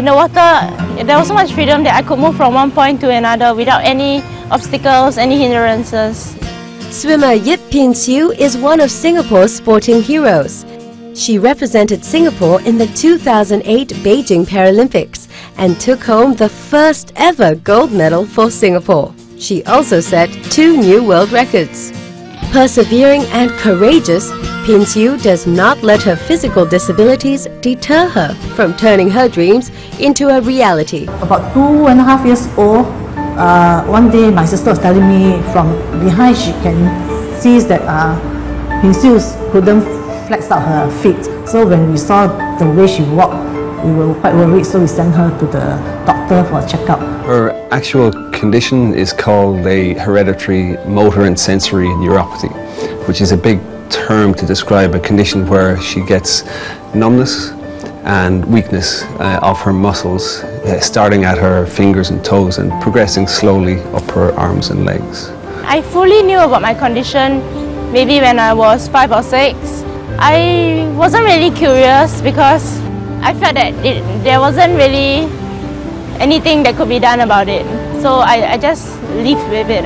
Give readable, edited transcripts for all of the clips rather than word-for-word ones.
in the water, there was so much freedom that I could move from one point to another without any obstacles, any hindrances. Swimmer Yip Pin Xiu is one of Singapore's sporting heroes. She represented Singapore in the 2008 Beijing Paralympics and took home the first ever gold medal for Singapore. She also set 2 new world records. Persevering and courageous, Pin Xiu does not let her physical disabilities deter her from turning her dreams into a reality. About 2.5 years old, one day my sister was telling me from behind she can see that Pin Xiu couldn't flex out her feet. So when we saw the way she walked, we were quite worried, so we sent her to the doctor for a checkup. Her actual condition is called a hereditary motor and sensory neuropathy, which is a big term to describe a condition where she gets numbness and weakness of her muscles, starting at her fingers and toes and progressing slowly up her arms and legs. I fully knew about my condition maybe when I was 5 or 6. I wasn't really curious because I felt that there wasn't really anything that could be done about it. So I just lived with it.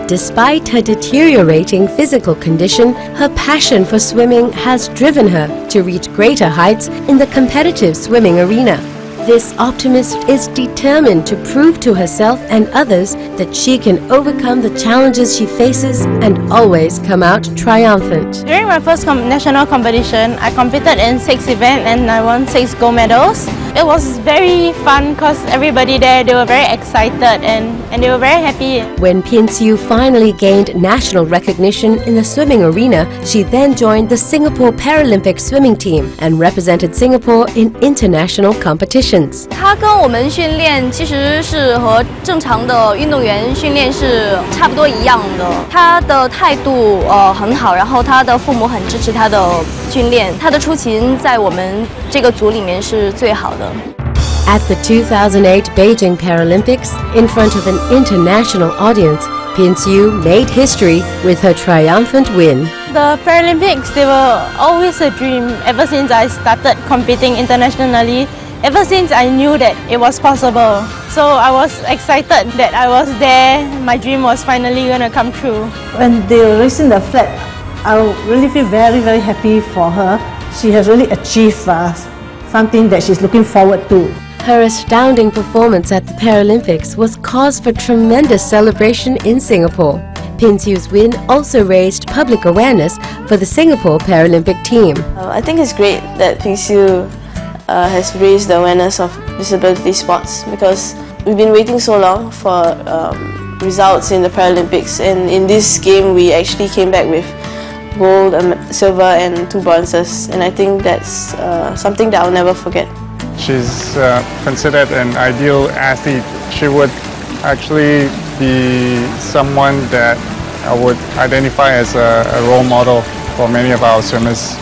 Despite her deteriorating physical condition, her passion for swimming has driven her to reach greater heights in the competitive swimming arena. This optimist is determined to prove to herself and others that she can overcome the challenges she faces and always come out triumphant. During my first national competition, I competed in 6 events and I won 6 gold medals. It was very fun because everybody there, they were very excited and they were very happy. When Pin Xiu finally gained national recognition in the swimming arena, she then joined the Singapore Paralympic swimming team and represented Singapore in international competitions. 她跟我们训练其实是和正常的运动员训练是差不多一样的。她的态度很好，然后她的父母很支持她的训练。她的出勤在我们这个组里面是最好的。 At the 2008 Beijing Paralympics, in front of an international audience, Pin Xiu made history with her triumphant win. The Paralympics, they were always a dream ever since I started competing internationally. Ever since I knew that it was possible. So I was excited that I was there. My dream was finally going to come true. When they were raising the flag, I really feel very, very happy for her. She has really achieved something that she's looking forward to. Her astounding performance at the Paralympics was cause for tremendous celebration in Singapore. Pin Xiu's win also raised public awareness for the Singapore Paralympic team. I think it's great that Pin Xiu has raised the awareness of disability sports because we've been waiting so long for results in the Paralympics, and in this game we actually came back with gold, silver and 2 bronzes, and I think that's something that I'll never forget. She's considered an ideal athlete. She would actually be someone that I would identify as a role model for many of our swimmers.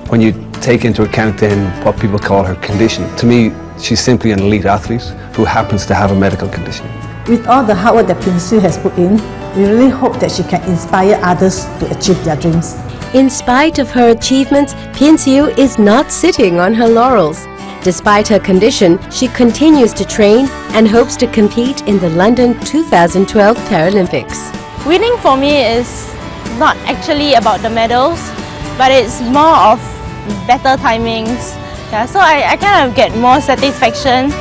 When you take into account then what people call her condition, to me she's simply an elite athlete who happens to have a medical condition. With all the hard work that Pin Xiu has put in, we really hope that she can inspire others to achieve their dreams. In spite of her achievements, Pin Xiu is not sitting on her laurels. Despite her condition, she continues to train and hopes to compete in the London 2012 Paralympics. Winning for me is not actually about the medals, but it's more of better timings. Yeah, so I kind of get more satisfaction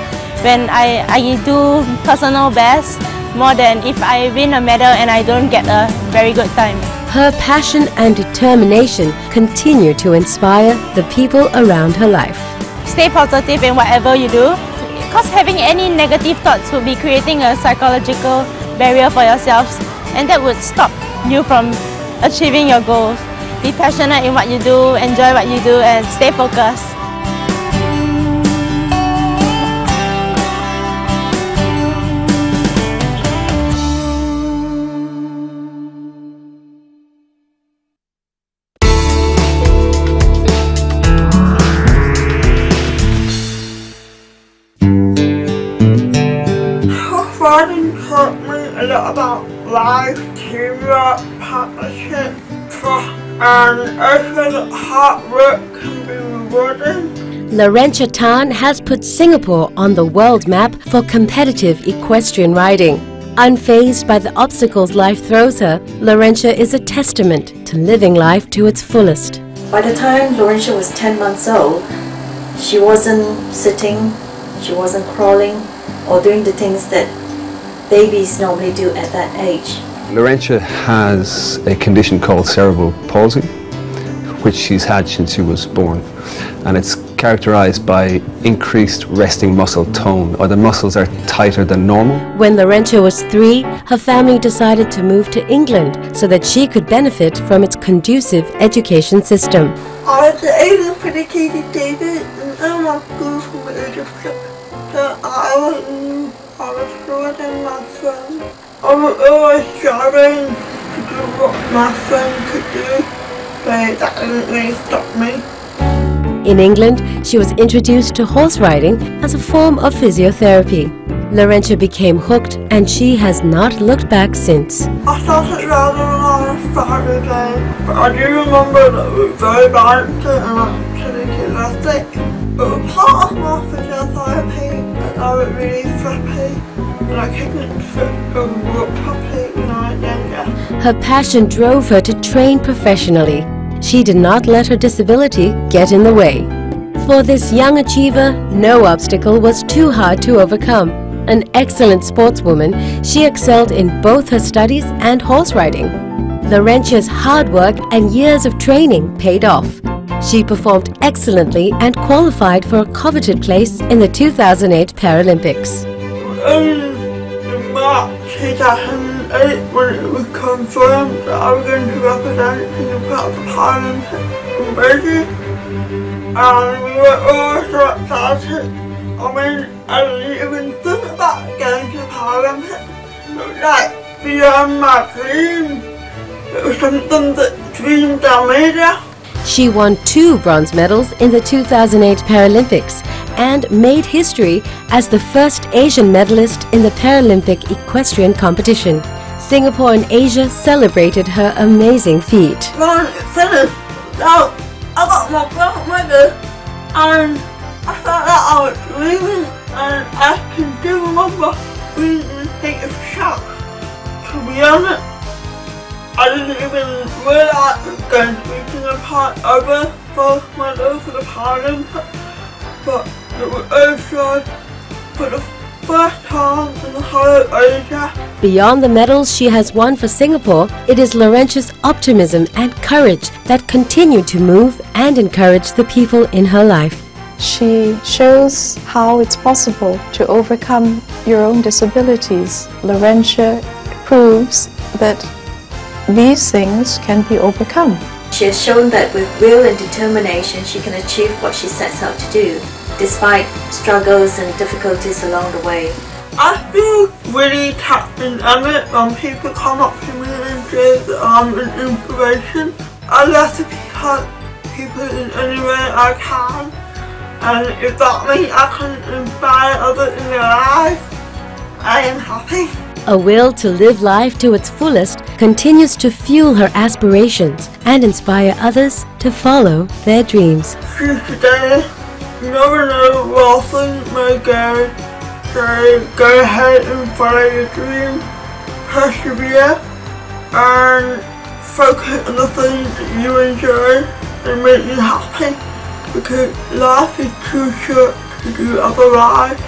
when I do personal best more than if I win a medal and I don't get a very good time. Her passion and determination continue to inspire the people around her life. Stay positive in whatever you do, because having any negative thoughts would be creating a psychological barrier for yourselves, and that would stop you from achieving your goals. Be passionate in what you do, enjoy what you do, and stay focused. Father taught me a lot about life, teamwork, partnership, trust, and also that hard work can be rewarding. Laurentia Tan has put Singapore on the world map for competitive equestrian riding. Unfazed by the obstacles life throws her, Laurentia is a testament to living life to its fullest. By the time Laurentia was 10 months old, she wasn't sitting, she wasn't crawling or doing the things that babies normally do at that age. Laurentia has a condition called cerebral palsy, which she's had since she was born, and it's characterized by increased resting muscle tone, or the muscles are tighter than normal. When Laurentia was 3, her family decided to move to England so that she could benefit from its conducive education system. I was able to educate David in my school from the age of 6, so I was slower than my friend. I was always striving to do what my friend could do, but that didn't really stop me. In England, she was introduced to horse riding as a form of physiotherapy. Laurentia became hooked and she has not looked back since. I started riding when I was 5 years old, but I do remember that it was very balanced and actually elastic. It was part of my physiotherapy and I was really flappy and I couldn't sit or walk properly when I was younger. Her passion drove her to train professionally. She did not let her disability get in the way. For this young achiever, no obstacle was too hard to overcome. An excellent sportswoman, she excelled in both her studies and horse riding. Laurentia's hard work and years of training paid off. She performed excellently and qualified for a coveted place in the 2008 Paralympics. In March 2008, when it was confirmed that I was going to represent Singapore at the Paralympics in Beijing, and we were all so excited. I mean, I didn't even think about going to the Paralympics. It was like beyond my dreams. It was something that dreams are made of. She won 2 bronze medals in the 2008 Paralympics and made history as the first Asian medalist in the Paralympic Equestrian competition. Singapore and Asia celebrated her amazing feat. When it finished, I got my bronze medal and I felt like I was dreaming, and I can still remember being in a state of shock. To be honest, I didn't even realise it was going to be Singapore over gold medal for the Paralympics, but it was also for the first time in the whole of Asia. Beyond the medals she has won for Singapore, it is Laurentia's optimism and courage that continue to move and encourage the people in her life. She shows how it's possible to overcome your own disabilities. Laurentia proves that these things can be overcome. She has shown that with will and determination she can achieve what she sets out to do, despite struggles and difficulties along the way. I feel really touched and honoured when people come up to me and say that I'm an inspiration. I love to help people in any way I can. And if that means I can inspire others in their lives, I am happy. A will to live life to its fullest continues to fuel her aspirations and inspire others to follow their dreams. Since today, you never know where things may go, so go ahead and follow your dreams, persevere, and focus on the things that you enjoy and make you happy. Because life is too short to do otherwise.